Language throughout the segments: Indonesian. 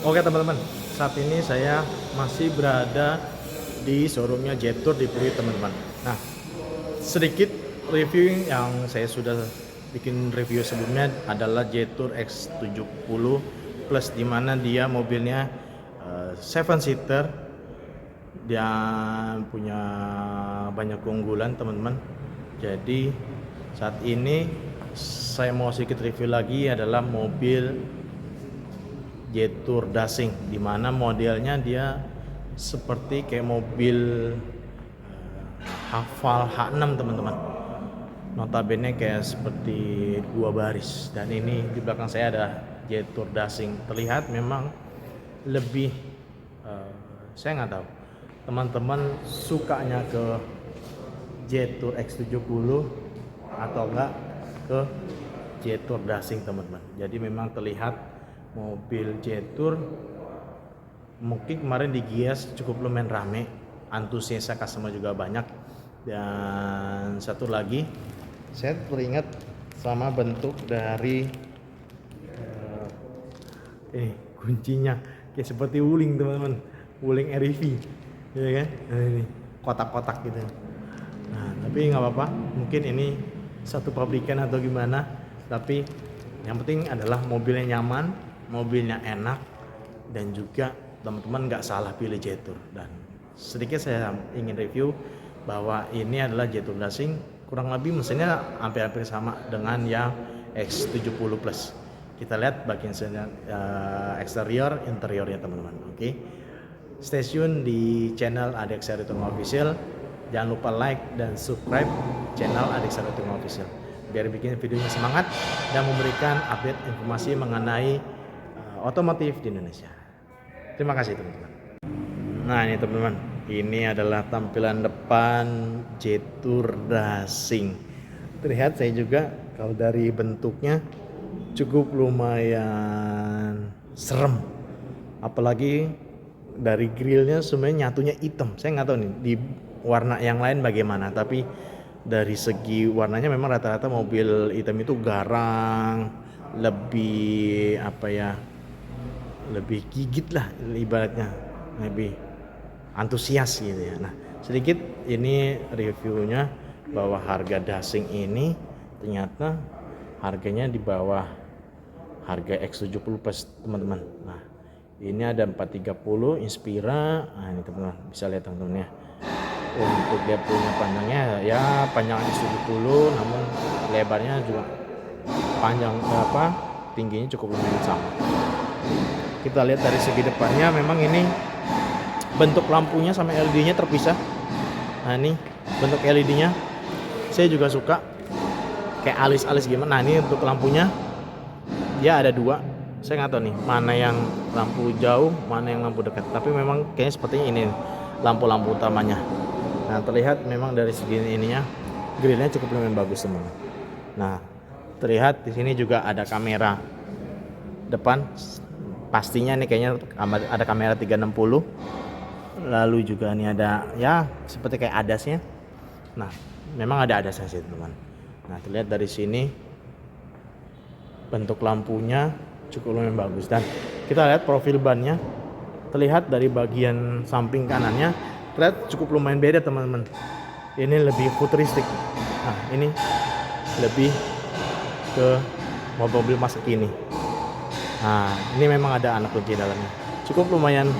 Oke teman-teman, saat ini saya masih berada di showroomnya Jetour di Pluit teman-teman. Nah, sedikit review yang saya sudah bikin review sebelumnya adalah Jetour X70 Plus, dimana dia mobilnya 7 seater dan punya banyak keunggulan teman-teman. Jadi saat ini saya mau sedikit review lagi adalah mobil Jetour Dashing, dimana modelnya dia seperti kayak mobil Haval H6 teman-teman. Notabene kayak seperti dua baris, dan ini di belakang saya ada Jetour Dashing. Terlihat memang lebih saya nggak tahu teman-teman sukanya ke Jetour X70 atau enggak ke Jetour Dashing teman-teman. Jadi memang terlihat mobil Jetour mungkin kemarin digias cukup lumayan rame, antusiasnya customer juga banyak. Dan satu lagi saya teringat sama bentuk dari ini kuncinya kayak seperti wuling teman-teman, wuling REV ya kan. Nah, ini kotak-kotak gitu. Nah tapi nggak apa-apa, mungkin ini satu pabrikan atau gimana, tapi yang penting adalah mobilnya nyaman, mobilnya enak, dan juga teman-teman nggak salah pilih Jetour. Dan sedikit saya ingin review bahwa ini adalah Jetour Dashing, kurang lebih mesinnya hampir-hampir sama dengan yang X70 Plus. Kita lihat bagian eksterior, interiornya teman-teman. Oke, stay tune di channel Adik Saritung Official. Jangan lupa like dan subscribe channel Adik Saritung Official biar bikin videonya semangat dan memberikan update informasi mengenai otomotif di Indonesia. Terima kasih teman-teman. Nah ini teman-teman, ini adalah tampilan depan Jetour Dashing. Terlihat saya juga kalau dari bentuknya cukup lumayan serem, apalagi dari grillnya sebenarnya nyatunya hitam. Saya nggak tahu nih di warna yang lain bagaimana, tapi dari segi warnanya memang rata-rata mobil hitam itu garang, lebih apa ya, lebih gigit lah ibaratnya, lebih antusias gitu ya. Nah sedikit ini reviewnya bahwa harga Dashing ini ternyata harganya di bawah harga X70 Plus teman-teman. Nah ini ada 430 Inspira. Nah ini teman-teman bisa lihat teman-teman ya. Untuk dia punya panjangnya ya panjang X70, namun lebarnya juga panjang tingginya cukup lumayan sama. Kita lihat dari segi depannya, memang ini bentuk lampunya sama LED-nya terpisah. Nah ini bentuk LED-nya saya juga suka, kayak alis-alis gimana. Nah ini untuk lampunya dia ada dua, saya nggak tahu nih mana yang lampu jauh mana yang lampu dekat, tapi memang kayaknya sepertinya ini lampu-lampu utamanya. Nah terlihat memang dari segi ininya grillnya cukup lumayan bagus teman. Nah terlihat di sini juga ada kamera depan, pastinya nih kayaknya ada kamera 360. Lalu juga ini ada ya seperti kayak adasnya. Nah memang ada adasnya sih teman. Nah terlihat dari sini bentuk lampunya cukup lumayan bagus, dan kita lihat profil bannya terlihat dari bagian samping kanannya terlihat cukup lumayan beda teman-teman. Ini lebih futuristik. Nah ini lebih ke mobil masa kini. Nah ini memang ada anak kunci dalamnya, cukup lumayan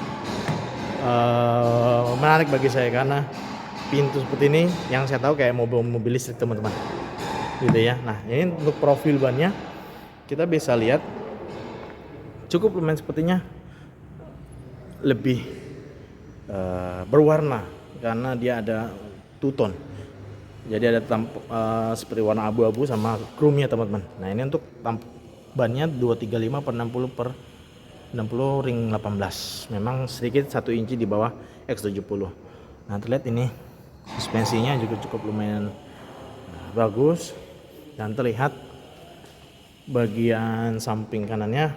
menarik bagi saya karena pintu seperti ini yang saya tahu kayak mobil listrik teman-teman gitu ya. Nah ini untuk profil bannya kita bisa lihat cukup lumayan sepertinya lebih berwarna karena dia ada two-tone. Jadi ada seperti warna abu-abu sama chrome-nya teman-teman. Nah ini untuk bannya 235 per 60 per 60 ring 18. Memang sedikit 1 inci di bawah X70. Nah terlihat ini suspensinya juga cukup lumayan bagus, dan terlihat bagian samping kanannya.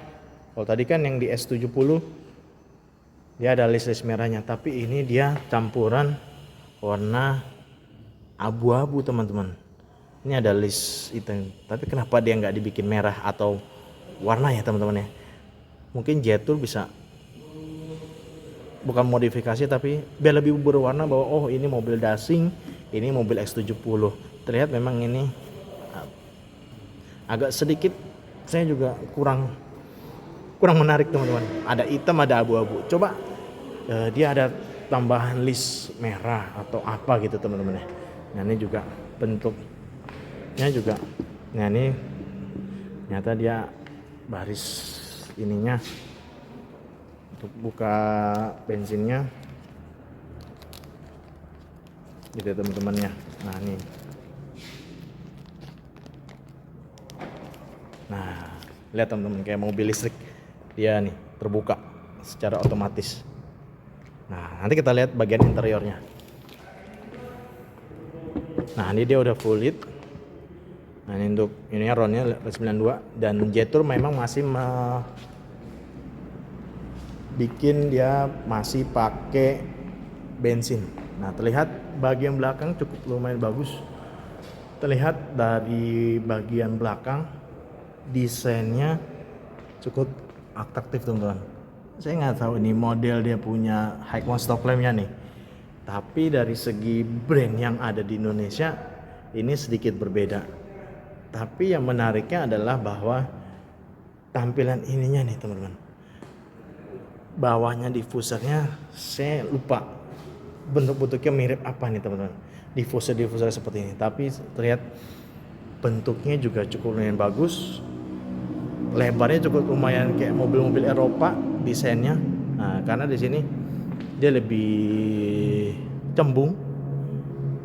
Kalau tadi kan yang di S70 dia ada list merahnya, tapi ini dia campuran warna abu-abu teman-teman. Ini ada list itu, tapi kenapa dia nggak dibikin merah atau warna ya teman-teman ya? Mungkin Jetour bisa bukan modifikasi tapi biar lebih berwarna bahwa oh ini mobil Dasing, ini mobil X70. Terlihat memang ini agak sedikit saya juga kurang menarik teman-teman. Ada hitam, ada abu-abu. Coba dia ada tambahan list merah atau apa gitu teman-teman ya. Nah ini juga bentuknya juga. Nah ini ternyata dia baris ininya untuk buka bensinnya gitu teman-temannya. Nah ini, nah lihat teman-teman kayak mobil listrik dia nih terbuka secara otomatis. Nah nanti kita lihat bagian interiornya. Nah ini dia udah full LED. Nah ini untuk ininya ronnya 92 dan Jetour memang masih bikin dia masih pakai bensin. Nah terlihat bagian belakang cukup lumayan bagus. Terlihat dari bagian belakang desainnya cukup atraktif teman-teman. Saya nggak tahu ini model dia punya high stop lampnya nih. Tapi dari segi brand yang ada di Indonesia ini sedikit berbeda. Tapi yang menariknya adalah bahwa tampilan ininya nih teman-teman. Bawahnya diffusernya saya lupa bentuk-bentuknya mirip apa nih teman-teman. Diffuser seperti ini. Tapi terlihat bentuknya juga cukup lumayan bagus. Lebarnya cukup lumayan kayak mobil-mobil Eropa desainnya. Nah, karena di sini dia lebih cembung.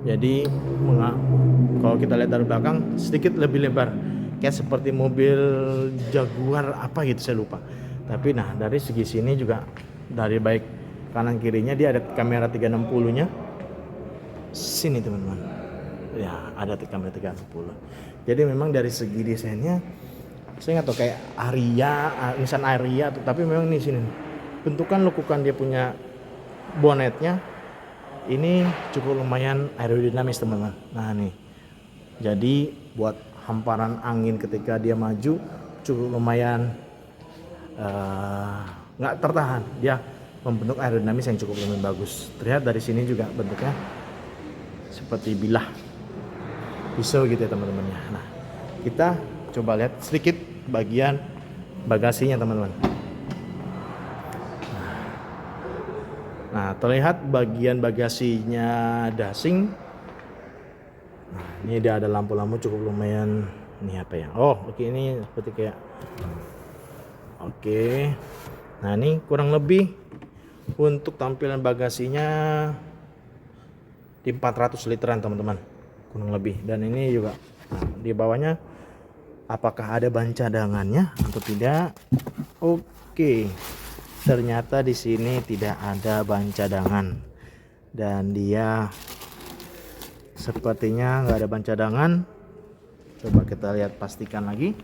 Jadi kalau kita lihat dari belakang sedikit lebih lebar, kayak seperti mobil Jaguar apa gitu saya lupa. Tapi nah dari segi sini juga dari baik kanan kirinya dia ada kamera 360-nya. Sini teman-teman. Ya ada kamera 360. Jadi memang dari segi desainnya saya nggak tahu kayak Nissan Ariya, tapi memang ini sini bentukan lekukan dia punya bonetnya ini cukup lumayan aerodinamis teman-teman. Nah nih, jadi buat hamparan angin ketika dia maju cukup lumayan nggak tertahan. Dia membentuk aerodinamis yang cukup lumayan bagus. Terlihat dari sini juga bentuknya seperti bilah pisau gitu ya teman-temannya. Nah kita coba lihat sedikit bagian bagasinya teman-teman. Nah terlihat bagian bagasinya Dasing. Nah ini dia ada lampu-lampu cukup lumayan. Ini apa ya? Oh oke, ini seperti kayak oke. Nah ini kurang lebih untuk tampilan bagasinya di 400 literan teman-teman, kurang lebih. Dan ini juga di bawahnya apakah ada ban cadangannya atau tidak? Oke. Ternyata di sini tidak ada ban cadangan dan dia sepertinya nggak ada ban cadangan. Coba kita lihat pastikan lagi.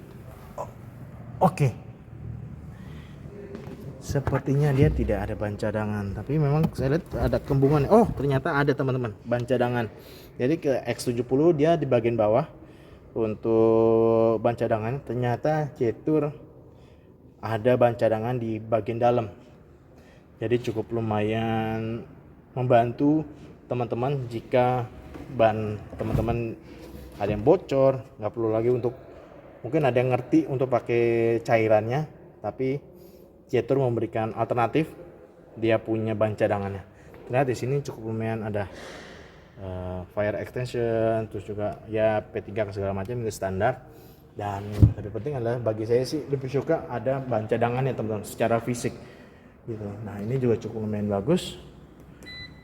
Oke. Sepertinya dia tidak ada ban cadangan, tapi memang saya lihat ada kembungan. Oh ternyata ada teman-teman ban cadangan. Jadi ke X70 dia di bagian bawah untuk ban cadangan. Ternyata Jetour ada ban cadangan di bagian dalam, jadi cukup lumayan membantu teman-teman jika ban teman-teman ada yang bocor, nggak perlu lagi untuk mungkin ada yang ngerti untuk pakai cairannya, tapi Jetour memberikan alternatif, dia punya ban cadangannya. Ternyata di sini cukup lumayan ada fire extension, terus juga ya P3 segala macam itu standar. Dan lebih penting adalah bagi saya sih lebih suka ada ban cadangannya teman-teman secara fisik gitu. Nah ini juga cukup lumayan bagus.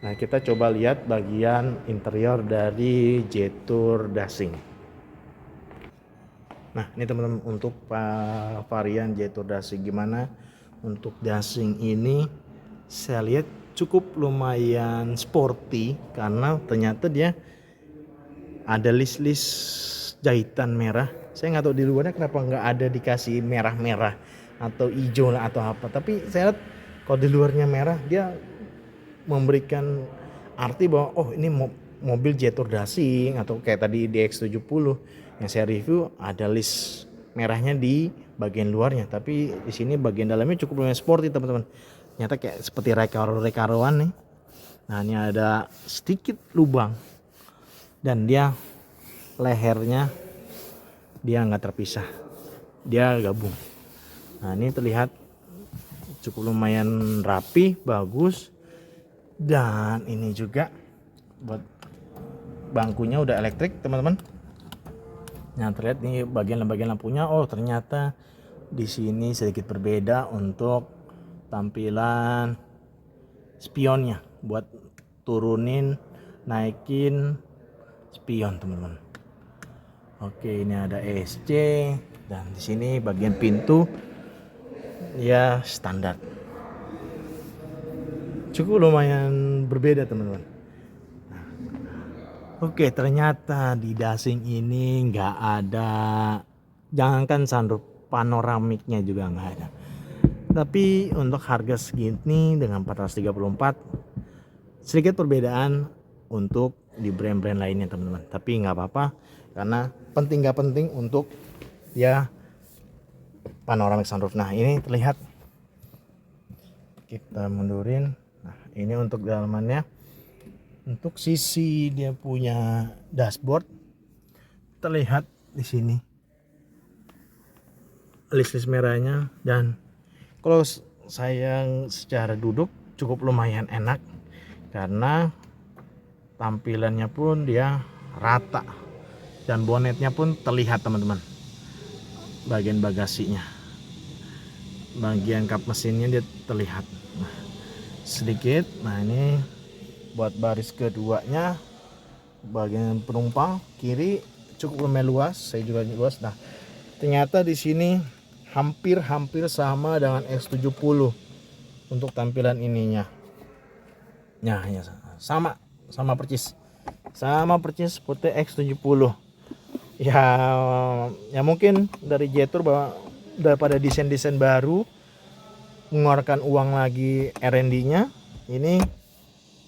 Nah kita coba lihat bagian interior dari Jetour Dasing. Nah ini teman-teman untuk varian Jetour Dasing gimana. Untuk Dasing ini saya lihat cukup lumayan sporty karena ternyata dia ada list-list jahitan merah. Saya nggak tahu di luarnya kenapa nggak ada dikasih merah-merah atau hijau lah atau apa. Tapi saya lihat kalau di luarnya merah dia memberikan arti bahwa oh ini mobil Jetour Dasing, atau kayak tadi di X70 yang saya review ada list merahnya di bagian luarnya. Tapi di sini bagian dalamnya cukup lumayan sporty teman-teman. Ternyata kayak seperti rekaro-rekaroan nih. Nah ini ada sedikit lubang dan dia lehernya dia nggak terpisah, dia gabung. Nah ini terlihat cukup lumayan rapi, bagus. Dan ini juga buat bangkunya udah elektrik teman-teman. Nah terlihat nih bagian lampunya. Oh ternyata di sini sedikit berbeda untuk tampilan spionnya, buat turunin naikin spion teman-teman. Oke ini ada ESC dan di sini bagian pintu ya standar. Cukup lumayan berbeda teman-teman. Oke ternyata di dashing ini nggak ada, jangankan sunroof, panoramiknya juga nggak ada. Tapi untuk harga segini dengan 434 sedikit perbedaan untuk di brand-brand lainnya teman-teman. Tapi nggak apa-apa karena penting nggak penting untuk ya panoramik sunroof. Nah ini terlihat, kita mundurin. Nah ini untuk dalamannya. Untuk sisi dia punya dashboard terlihat di sini list merahnya, dan kalau saya secara duduk cukup lumayan enak karena tampilannya pun dia rata dan bonetnya pun terlihat teman-teman. Bagian bagasinya, bagian kap mesinnya dia terlihat sedikit. Nah ini buat baris keduanya, bagian penumpang kiri cukup lumayan luas, saya juga luas. Nah ternyata di sini hampir sama dengan X70 untuk tampilan ininya. Nah ya sama persis seperti X70 ya. Ya mungkin dari Jetour bahwa daripada desain baru mengeluarkan uang lagi R&D nya ini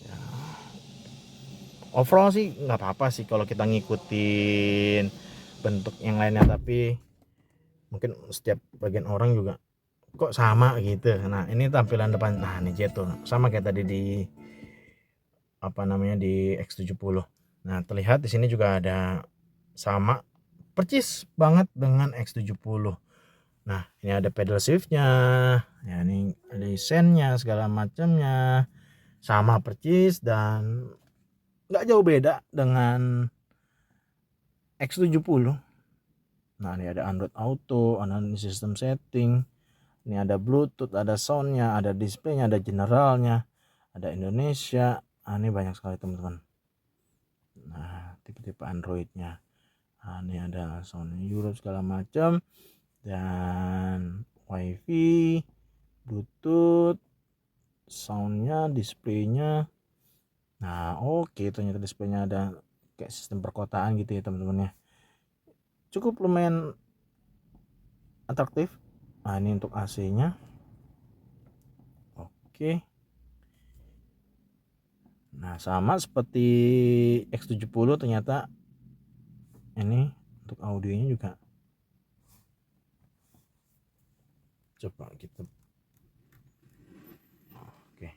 ya, overall sih nggak apa-apa sih kalau kita ngikutin bentuk yang lainnya, tapi mungkin setiap bagian orang juga kok sama gitu. Nah ini tampilan depan, nah ini Jetour sama kayak tadi di di X70. Nah terlihat di sini juga ada sama persis banget dengan X70. Nah ini ada pedal shiftnya ya, ini ada sennya segala macamnya sama persis dan nggak jauh beda dengan X70. Nah ini ada Android Auto, ada sistem setting, ini ada Bluetooth, ada soundnya, ada displaynya, ada generalnya, ada Indonesia. Nah, ini banyak sekali teman-teman. Nah tipe-tipe Androidnya. Nah, ini ada sound Europe segala macam, dan WiFi, Bluetooth, soundnya, displaynya. Nah oke, ternyata displaynya ada kayak sistem perkotaan gitu ya teman-teman ya. Cukup lumayan atraktif. Nah ini untuk AC nya. Oke. Nah sama seperti X70 ternyata ini untuk audionya juga. Coba kita, oke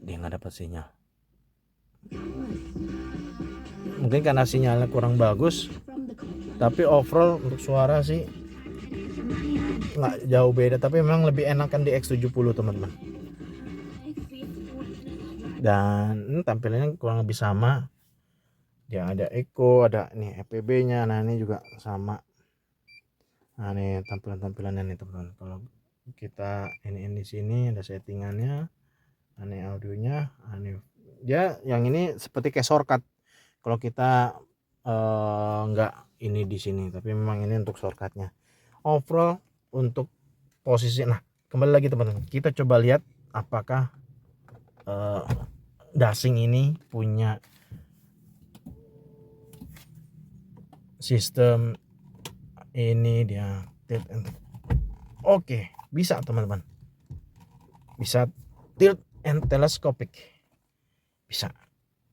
dia nggak dapat sinyal, mungkin karena sinyalnya kurang bagus, tapi overall untuk suara sih nggak jauh beda, tapi memang lebih enakan di X70 teman-teman. Dan tampilannya kurang lebih sama, dia ada eco, ada nih EPB nya. Nah ini juga sama. Nah ini tampilannya nih teman-teman. Kalau kita ini di sini ada settingannya, ini audionya. Ini dia yang ini seperti kayak shortcut kalau kita nggak ini di sini, tapi memang ini untuk shortcutnya. Overall untuk posisi, nah kembali lagi teman-teman, kita coba lihat apakah dashing ini punya sistem ini dia tilt and, oke bisa teman-teman, bisa tilt and telescopic, bisa.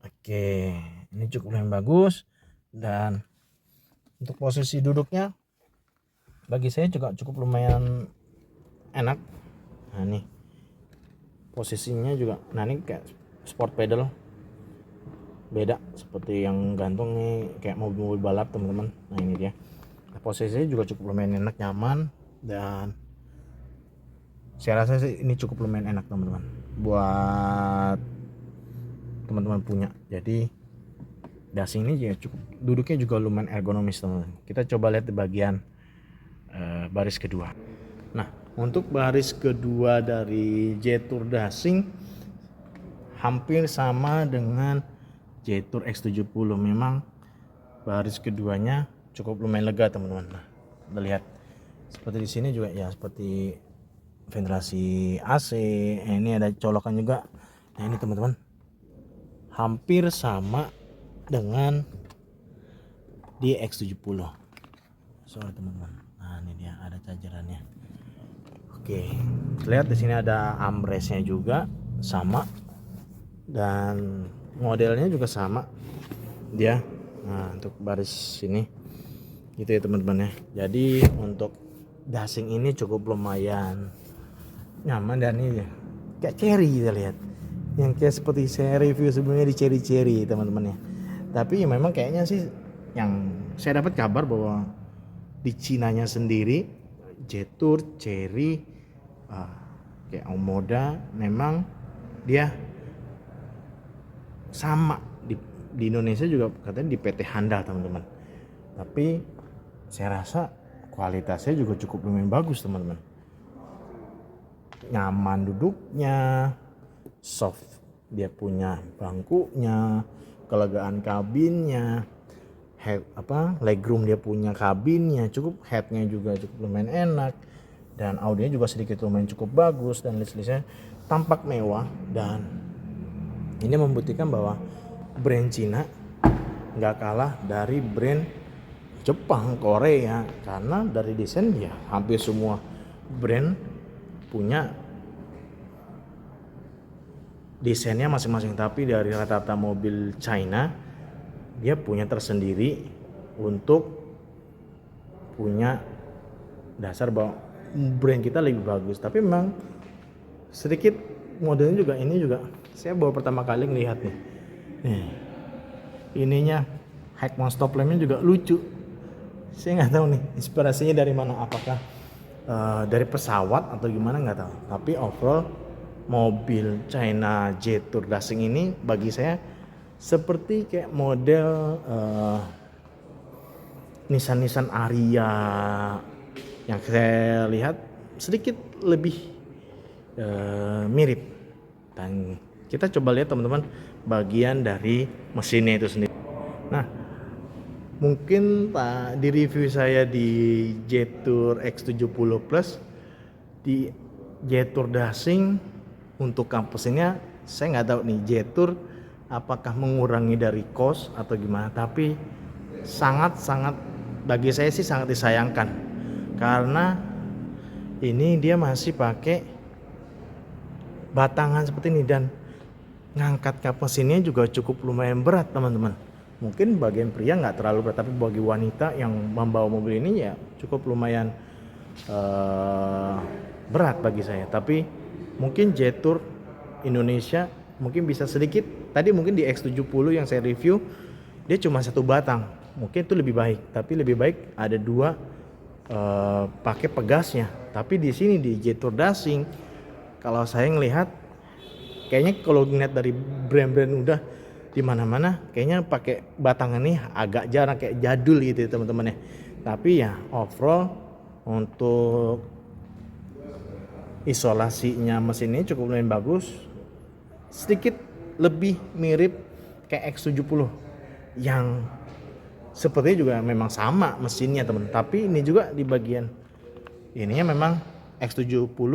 Oke ini cukup yang bagus, dan untuk posisi duduknya bagi saya juga cukup lumayan enak. Nah nih posisinya juga. Nah ini kayak sport pedal, beda seperti yang gantung nih kayak mobil-mobil balap teman-teman. Nah ini dia, posisinya juga cukup lumayan enak, nyaman, dan saya rasa sih ini cukup lumayan enak teman-teman buat teman-teman punya. Jadi dashing ini ya cukup, duduknya juga lumayan ergonomis teman-teman. Kita coba lihat di bagian baris kedua. Nah untuk baris kedua dari Jetour dashing hampir sama dengan Jetour X70. Memang baris keduanya cukup lumayan lega teman-teman. Nah, kita lihat seperti di sini juga ya, seperti ventilasi AC. Ini ada colokan juga. Nah ini teman-teman hampir sama dengan di X70. Sorry teman-teman. Nah ini dia, ada chargerannya. Oke, lihat di sini ada armrestnya juga sama, dan modelnya juga sama dia. Nah untuk baris ini gitu ya teman-teman ya. Jadi untuk dashing ini cukup lumayan nyaman, dan ini ya kayak cherry, kita lihat yang kayak seperti saya review sebelumnya di cherry teman-teman ya. Tapi ya memang kayaknya sih yang saya dapat kabar bahwa di Cinanya sendiri Jetour, Cherry, kayak Omoda memang dia sama di Indonesia juga katanya di PT Handal teman-teman. Tapi saya rasa kualitasnya juga cukup lumayan bagus teman-teman. Nyaman duduknya, soft dia punya bangkunya, kelegaan kabinnya, legroom dia punya kabinnya cukup, headnya juga cukup lumayan enak, dan audionya juga sedikit lumayan cukup bagus, dan list-listnya tampak mewah. Dan ini membuktikan bahwa brand Cina nggak kalah dari brand Jepang, Korea, karena dari desain ya hampir semua brand punya desainnya masing-masing. Tapi dari rata-rata mobil China dia punya tersendiri untuk punya dasar bahwa brand kita lebih bagus. Tapi memang sedikit modelnya juga, ini juga saya baru pertama kali ngelihat nih. Ininya Heckman stop lampnya juga lucu. Saya nggak tahu nih inspirasinya dari mana, apakah dari pesawat atau gimana nggak tahu. Tapi overall mobil China Jetour dashing ini bagi saya seperti kayak model Nissan Ariya yang saya lihat sedikit lebih mirip. Dan kita coba lihat teman-teman bagian dari mesinnya itu sendiri. Nah mungkin di review saya di Jetour X70 Plus, di Jetour dashing untuk kampusnya saya nggak tahu nih Jetour apakah mengurangi dari cost atau gimana, tapi sangat bagi saya sih sangat disayangkan, karena ini dia masih pakai batangan seperti ini, dan ngangkat kap mesinnya juga cukup lumayan berat teman-teman. Mungkin bagian pria nggak terlalu berat, tapi bagi wanita yang membawa mobil ini ya cukup lumayan berat bagi saya. Tapi mungkin Jetour Indonesia mungkin bisa sedikit, tadi mungkin di X70 yang saya review dia cuma satu batang, mungkin itu lebih baik. Tapi lebih baik ada dua pakai pegasnya. Tapi di sini di Jetour dashing kalau saya ngelihat kayaknya kalau ngeliat dari brand-brand udah di mana-mana kayaknya pakai batangan ini agak jarang, kayak jadul gitu ya teman-teman ya. Tapi ya overall untuk isolasinya mesin ini cukup lumayan bagus, sedikit lebih mirip kayak X70 yang sepertinya juga memang sama mesinnya teman. Tapi ini juga di bagian ininya memang X70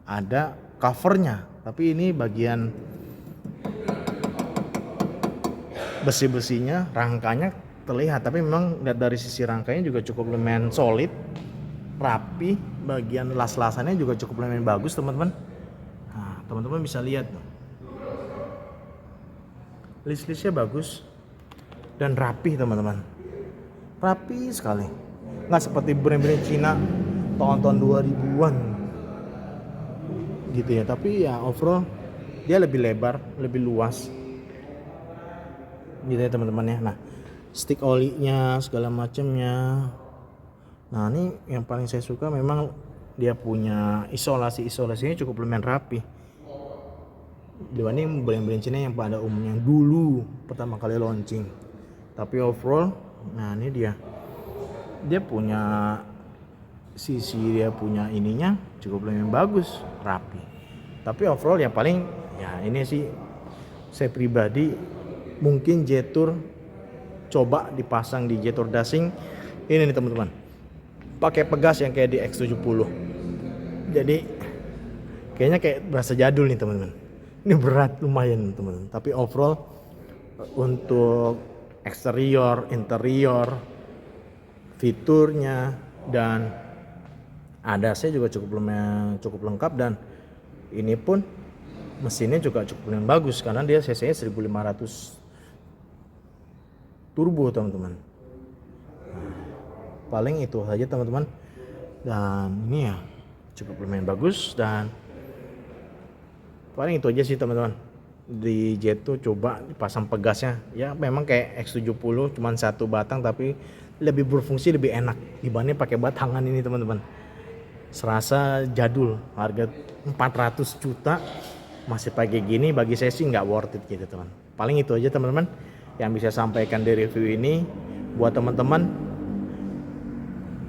ada covernya, tapi ini bagian besi-besinya, rangkanya terlihat, tapi memang lihat dari sisi rangkanya juga cukup lumayan solid, rapi. Bagian las-lasannya juga cukup lumayan bagus teman-teman. Nah, teman-teman bisa lihat list-listnya bagus dan rapi teman-teman, rapi sekali, nggak seperti brand-brand Cina tahun-tahun 2000-an gitu ya, tapi ya overall dia lebih lebar, lebih luas gitu ya teman-teman ya. Nah, stick olinya segala macamnya. Nah, ini yang paling saya suka memang dia punya isolasinya cukup lumayan rapi dibanding brand-brand Cina yang pada umumnya dulu pertama kali launching. Tapi overall, nah ini dia punya dia punya ininya cukup lumayan bagus, rapi. Tapi overall ya paling ya ini sih saya pribadi mungkin Jetour coba dipasang di Jetour Dashing ini nih teman-teman, pakai pegas yang kayak di X70. Jadi kayaknya kayak berasa jadul nih teman-teman. Ini berat lumayan teman-teman, tapi overall untuk eksterior, interior, fiturnya dan ADAS-nya juga cukup lengkap, dan ini pun mesinnya juga cukup lumayan bagus karena dia cc-nya 1500 turbo teman-teman. Paling itu saja teman-teman, dan ini ya cukup lumayan bagus, dan paling itu aja sih teman-teman. Di Jetour coba dipasang pegasnya ya memang kayak X70 cuman satu batang, tapi lebih berfungsi, lebih enak dibanding pakai batangan ini teman-teman. Serasa jadul, harga 400 juta masih pakai gini, bagi saya sih nggak worth it gitu teman. Paling itu aja teman-teman yang bisa sampaikan di review ini buat teman-teman.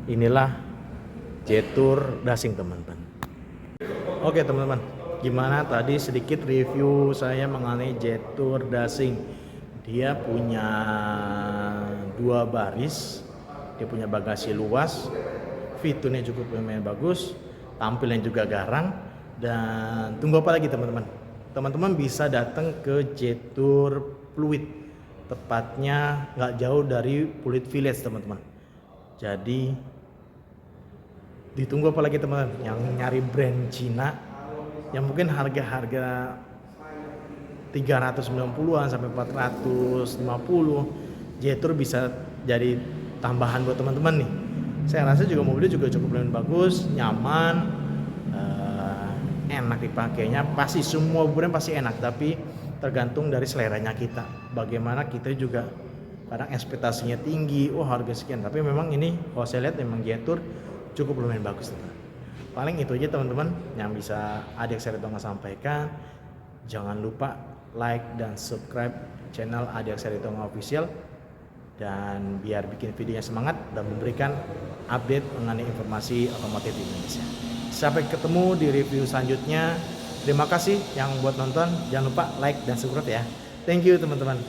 Inilah Jetour Dashing teman-teman. Oke teman-teman, gimana tadi sedikit review saya mengenai Jetour Dashing. Dia punya 2 baris, dia punya bagasi luas, fiturnya cukup lumayan bagus, tampilnya juga garang, dan tunggu apa lagi teman-teman? Teman-teman bisa datang ke Jetour Pluit, tepatnya nggak jauh dari Pluit Village teman-teman. Jadi ditunggu apa lagi teman-teman yang nyari brand Cina yang mungkin harga 390-an sampai 450, Jetour bisa jadi tambahan buat teman-teman nih. Saya rasa juga mobilnya juga cukup lumayan bagus, nyaman, enak dipakainya. Pasti semua brand pasti enak, tapi tergantung dari seleranya kita. Bagaimana kita juga kadang ekspektasinya tinggi, harga sekian, tapi memang ini kalau saya lihat memang Jetour cukup lumayan bagus teman. Paling itu aja teman-teman yang bisa Adik Saritonga sampaikan. Jangan lupa like dan subscribe channel Adik Saritonga Official, dan biar bikin videonya semangat dan memberikan update mengenai informasi otomotif di Indonesia. Sampai ketemu di review selanjutnya. Terima kasih yang buat nonton. Jangan lupa like dan subscribe ya. Thank you teman-teman.